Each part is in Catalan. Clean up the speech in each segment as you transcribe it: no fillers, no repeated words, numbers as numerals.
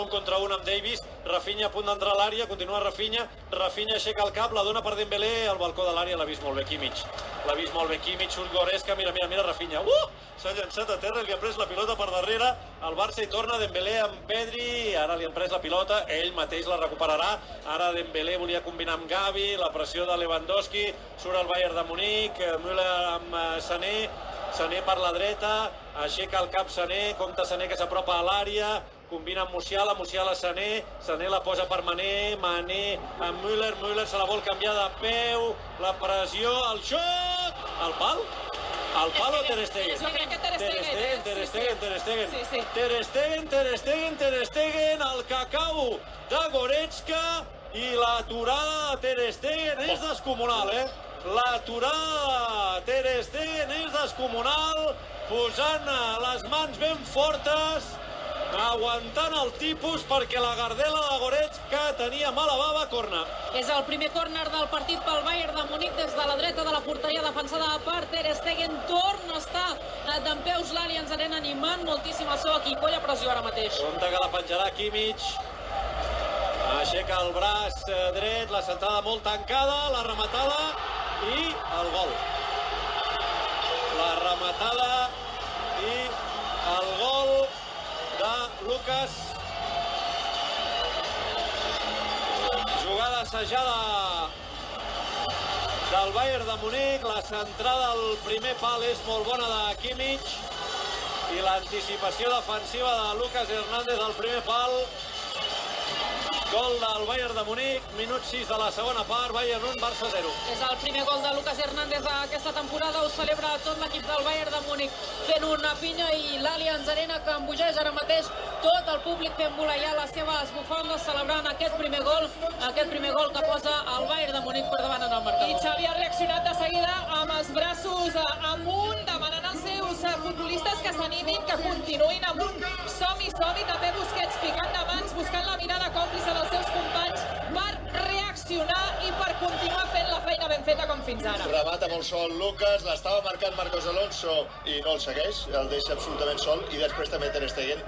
un contra un amb Davis, Rafinha a punt d'entrar a l'àrea, continua Rafinha aixeca el cap, la dona per Dembélé, al balcó de l'àrea l'ha vist molt bé Kimmich, surt Goretzka, mira Rafinha, s'ha llançat a terra, li ha pres la pilota per darrere, el Barça hi torna, Dembélé amb Pedri, ara li han pres la pilota, ell mateix la recuperarà, ara Dembélé volia combinar amb Gavi, la pressió de Lewandowski, surt el Bayern de Munic, Müller amb Sané per la dreta, aixeca el cap Sané, compta Sané que s'apropa a l'àrea, combina amb Musiala, Sané la posa per Mané amb Müller se la vol canviar de peu, la pressió, el xot, el pal o Ter Stegen? Jo crec que Ter Stegen. Ter Stegen, el cacau de Goretzka i l'aturada de Ter Stegen és descomunal, L'aturada de Ter Stegen és descomunal, posant les mans ben fortes, aguantant el tipus perquè la gardela de Goretzka tenia mala bava, corna. És el primer córner del partit pel Bayern de Munic des de la dreta de la porteria defensada per Ter Stegen. Torna a estar dempeus l'Allianz Arena animant moltíssim el seu equip. Colla pressió ara mateix. Compte que la penjarà Kimmich. Aixeca el braç dret, la centrada molt tancada, la rematada i el gol. La rematada i el gol de Lucas. Jugada assajada del Bayern de Munic, la centrada al primer pal és molt bona de Kimmich i l'anticipació defensiva de Lucas Hernández al primer pal. Gol del Bayern de Munic, minut 6 de la segona part, Bayern 1, Barça 0. És el primer gol de Lucas Hernández aquesta temporada, ho celebra tot l'equip del Bayern de Munic fent una pinya i l'Allianz Arena que embogeix ara mateix tot el públic fent voleiar les seves bufandes celebrant aquest primer gol que posa el Bayern de Munic per davant en el marcador. I Xavi ha reaccionat de seguida amb els braços amunt, demanant als seus futbolistes que s'animin, que continuïn amunt. Som-hi, també Busquets picant de mans, buscant la mirada còmplice dels seus companys per reaccionar i per continuar fent la feina ben feta com fins ara. Remata molt sol Lucas, l'estava marcant Marcos Alonso i no el segueix, el deixa absolutament sol i després també Ter Stegen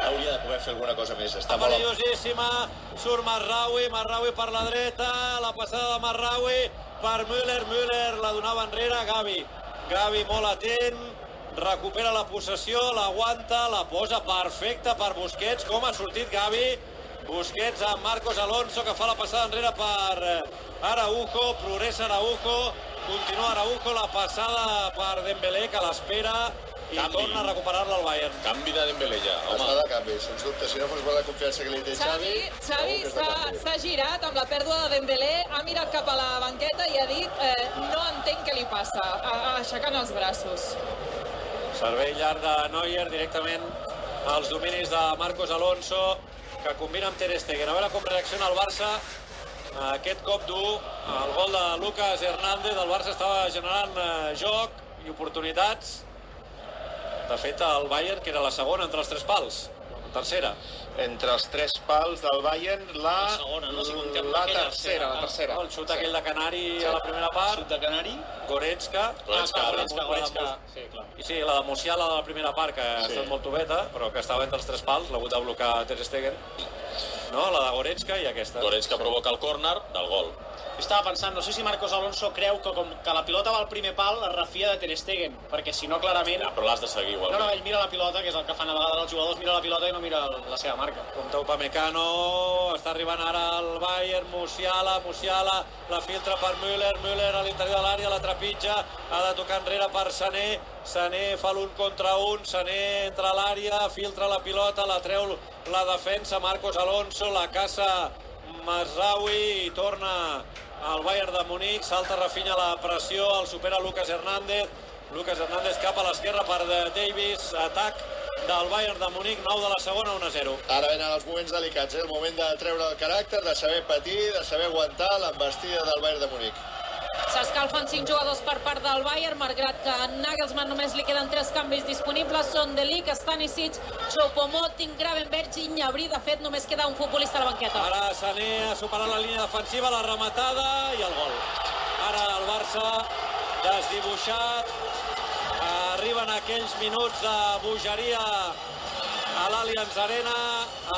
hauria de poder fer alguna cosa més. Està perillosíssima, surt Marraoui per la dreta, la passada de Marraoui per Müller la donava enrere, Gavi molt atent, recupera la possessió, l'aguanta, la posa perfecta per Busquets, com ha sortit Gavi, Busquets amb Marcos Alonso que fa la passada enrere per Araujo, progressa Araujo, continua Araujo, la passada per Dembélé que l'espera i torna a recuperar-la al Bayern. Canvi de Dembélé ja, home. Està de canvi, sens dubte, si no fos la confiança que li té Xavi... Xavi s'ha girat amb la pèrdua de Dembélé, ha mirat cap a la banqueta i ha dit no entenc què li passa, aixecant els braços. Servei llarg de Neuer directament als dominis de Marcos Alonso que combina amb Ter Stegen. A veure com reacciona el Barça a aquest cop dur. El gol de Lucas Hernández, el Barça estava generant joc i oportunitats. De fet, el Bayern, que era la segona entre els tres pals, tercera. Entre els tres pals del Bayern, la tercera. El xut aquell de Canari a la primera part. Xut de Canari. Goretzka. Sí, clar. I sí, la de Musiala de la primera part, que ha estat molt tubeta, però que estava entre els tres pals, l'ha hagut de blocar Ter Stegen. No, la de Goretzka i aquesta. Goretzka provoca el córner del gol. Estava pensant, no sé si Marcos Alonso creu que com que la pilota va al primer pal es refia de Ter Stegen, perquè si no clarament... Ja, però l'has de seguir igual. No, ell mira la pilota, que és el que fan a vegades els jugadors, mira la pilota i no mira la seva marca. Compte Upamecano, està arribant ara el Bayern, Musiala, la filtra per Müller a l'interior de l'àrea, la trepitja, ha de tocar enrere per Sané fa l'1 contra 1, Sané entra a l'àrea, filtra la pilota, la treu la defensa, Marcos Alonso, la caça Mazraoui i torna al Bayern de Munic, salta Rafinha la pressió, el supera Lucas Hernández cap a l'esquerra per Davis, atac del Bayern de Munic, 9 de la segona, 1-0. Ara venen els moments delicats, el moment de treure el caràcter, de saber patir, de saber aguantar l'embestida del Bayern de Munic. S'escalfen 5 jugadors per part del Bayern, malgrat que a Nagelsmann només li queden 3 canvis disponibles. Són De Ligt, Stanisic, Choupo-Moting, Gravenberch i Gnabry. De fet, només queda un futbolista a la banqueta. Ara Sané ha superat la línia defensiva, la rematada i el gol. Ara el Barça desdibuixat. Arriben aquells minuts de bogeria a l'Allianz Arena.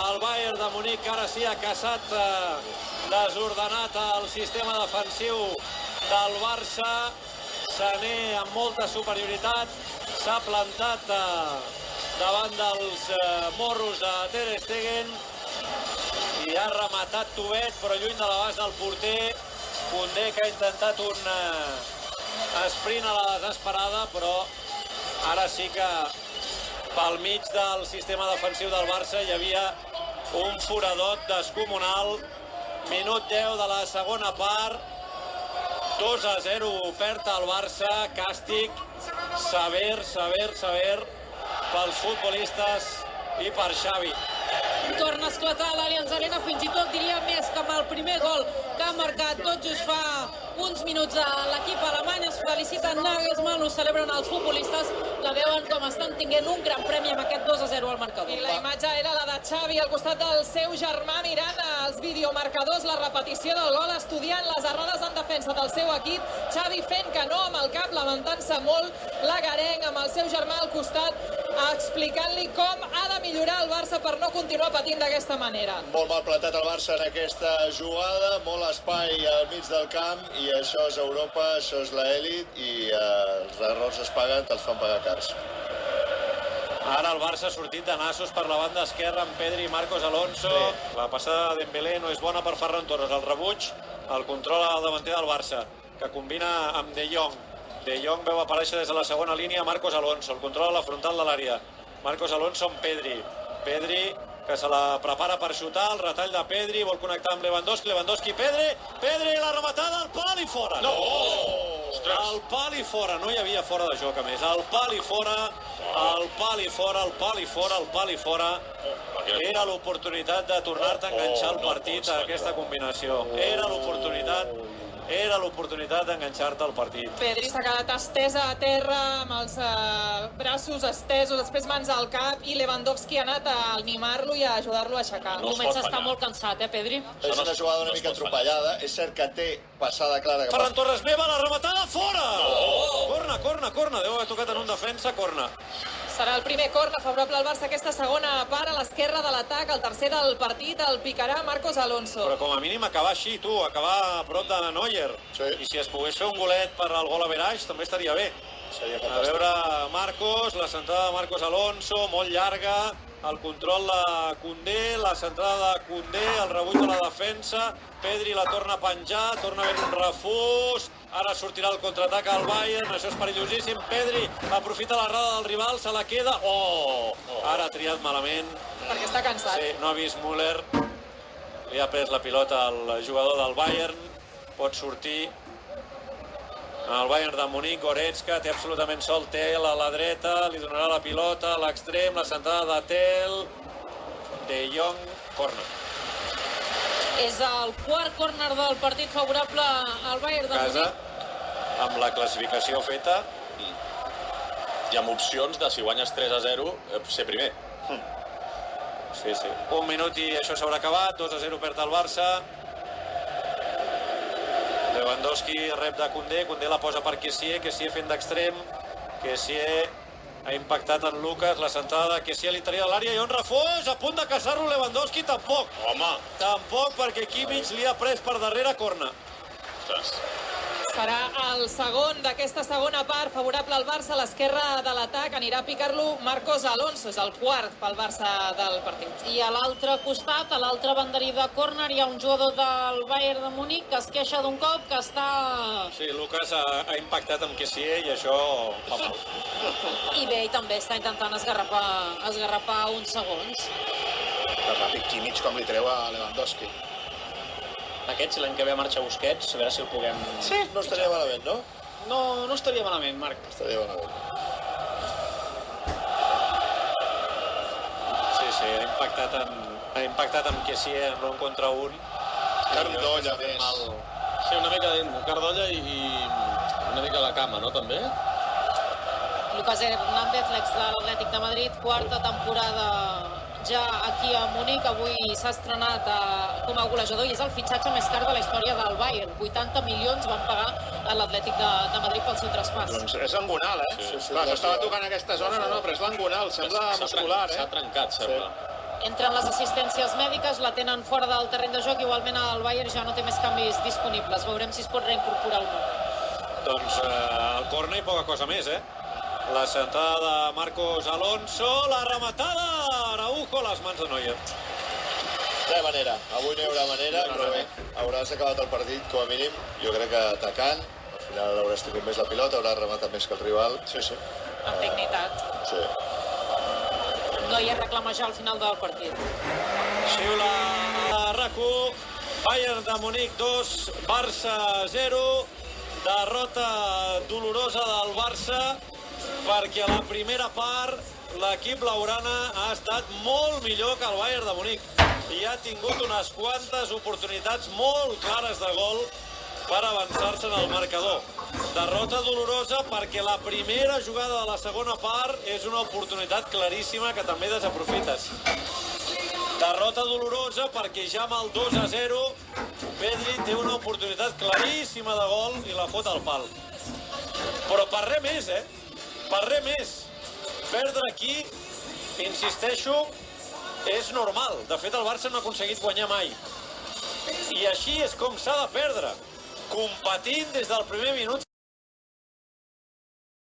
El Bayern de Munic ara sí ha caçat desordenat el sistema defensiu del Barça. Sané amb molta superioritat s'ha plantat davant dels morros de Ter Stegen i ha rematat Tubet, però lluny de l'abast del porter. Koundé, que ha intentat un sprint a la desesperada, però ara sí que pel mig del sistema defensiu del Barça hi havia un foradot descomunal. Minut 10 de la segona part. 2-0 perd el Barça. Càstig sever pels futbolistes i per Xavi. Torna a esclatar l'Allianz Arena, fins i tot diria més que amb el primer gol que ha marcat tot just fa uns minuts a l'equip alemany. Es feliciten Nagelsmann, ho celebren els futbolistes, la veuen com estan tinguent un gran premi amb aquest 2-0 al marcador. I la imatge era la de Xavi al costat del seu germà mirant els videomarcadors, la repetició del gol, estudiant les errades en defensa del seu equip. Xavi fent que no amb el cap, lamentant-se molt, l'agarenc amb el seu germà al costat, explicant-li com ha de millorar el Barça per no continuar patint d'aquesta manera. Molt mal plantat el Barça en aquesta jugada, molt espai al mig del camp, i això és Europa, això és l'elit, i els errors es paguen, te'ls fan pagar cars. Ara el Barça ha sortit de nassos per la banda esquerra amb Pedri i Marcos Alonso. La passada de Dembélé no és bona per Ferran Torres. El rebuig, el control al davanter del Barça, que combina amb De Jong. De Jong veu aparèixer des de la segona línia Marcos Alonso. El control a la frontal de l'àrea. Marcos Alonso amb Pedri. Pedri, que se la prepara per xutar. El retall de Pedri, vol connectar amb Lewandowski. Lewandowski, Pedri, la rematada, el pal i fora. No! El pal i fora, no hi havia fora de joc a més. El pal i fora, el pal i fora, el pal i fora, el pal i fora. Era l'oportunitat de tornar-te a enganxar el partit a aquesta combinació. Era l'oportunitat d'enganxar-te al partit. Pedri s'ha quedat estesa a terra amb els braços estesos, després mans al cap, i Lewandowski ha anat a animar-lo i a ajudar-lo a aixecar. No es Comença a pot estar fallar. molt cansat, Pedri? És una jugada una mica atropellada. És cert que té passada clara. Ferran Torres meva, la rematada, fora! Corna. Deu haver tocat en un defensa, corna. Serà el primer corna favorable al Barça aquesta segona part, a l'esquerra de l'atac, el tercer del partit, el picarà Marcos Alonso. Però com a mínim acabar així, acabar a prop de Neuer. Sí. I si es pogués fer un golet per al gol average, també estaria bé. Seria A fantàstic. veure Marcos, la centrada de Marcos Alonso, molt llarga, el control de Koundé, la centrada de Koundé, el rebuig de la defensa, Pedri la torna a penjar, torna a haver un refús, ara sortirà el contraatac al Bayern, això és perillosíssim, Pedri aprofita l'errada del rival, se la queda, ara ha triat malament, Perquè està cansat. sí, no ha vist Müller, li ha pres la pilota al jugador del Bayern, pot sortir. El Bayern de Munic, Goretzka, té absolutament sol Tel a la dreta, li donarà la pilota a l'extrem, la centrada de Tel, De Jong, corna. És el quart córner del partit favorable al Bayern de Casa, Munic. amb la classificació feta. I amb opcions de, si guanyes 3-0, ser primer. Sí. Un minut i això s'haurà acabat, 2-0 perd el Barça. Lewandowski rep de Koundé, Koundé la posa per Kessié fent d'extrem, Kessié ha impactat en Lucas, la centrada de Kessié a l'interior de l'àrea, i un refús, a punt de caçar-lo Lewandowski, tampoc. Home! Tampoc, perquè Kimmich li ha pres per darrere, corna. Ostres. Serà el segon d'aquesta segona part, favorable al Barça, a l'esquerra de l'atac. Anirà a picar-lo Marcos Alonso, és el quart pel Barça del partit. I a l'altre costat, a l'altre banderí de córner, hi ha un jugador del Bayern de Munic que es queixa d'un cop que està... Sí, Lucas ha impactat amb Kessié i això fa mal. I bé, i també està intentant esgarrapar uns segons. Que ràpid Kimmich com li treu a Lewandowski. Aquest, si l'any que ve marxa Busquets, a veure si el puguem... Sí, no estaria malament, no? No estaria malament, Marc. Estaria malament. Sí, ha impactat amb Kessié en l'un contra un. Cardolla, més. Sí, una mica Cardolla i una mica la cama, no, també? Lucas Hernández, l'ex de l'Atlètic de Madrid, quarta temporada ja aquí a Munic. Avui s'ha estrenat com a golejador i és el fitxatge més car de la història del Bayern. 80 milions van pagar a l'Atlètic de Madrid pel seu traspàs. Doncs és l'engonal, eh? Clar, s'estava tocant aquesta zona, no, però és l'engonal, sembla muscular, S'ha trencat, sembla. Entren les assistències mèdiques, la tenen fora del terreny de joc, igualment el Bayern ja no té més canvis disponibles. Veurem si es pot reincorporar o no. Doncs el córner i poca cosa més, La sentada de Marcos Alonso, la rematada, Araujo, les mans de Neuer. No hi ha manera, avui no hi haurà manera, però bé, hauràs acabat el partit com a mínim, jo crec que atacant, al final hauràs tingut més la pilota, hauràs rematat més que el rival. Sí. Amb dignitat. Sí. No hi ha reclama ja al final del partit. Xiula a RAC1, Bayern de Munic 2, Barça 0, derrota dolorosa del Barça, perquè a la primera part l'equip blaugrana ha estat molt millor que el Bayern de Munic i ha tingut unes quantes oportunitats molt clares de gol per avançar-se en el marcador. Derrota dolorosa perquè la primera jugada de la segona part és una oportunitat claríssima que també desaprofites. Derrota dolorosa perquè ja amb el 2-0 Pedri té una oportunitat claríssima de gol i la fot al pal. Però per res més, Per res més. Perdre aquí, insisteixo, és normal. De fet, el Barça no ha aconseguit guanyar mai. I així és com s'ha de perdre. Competint des del primer minut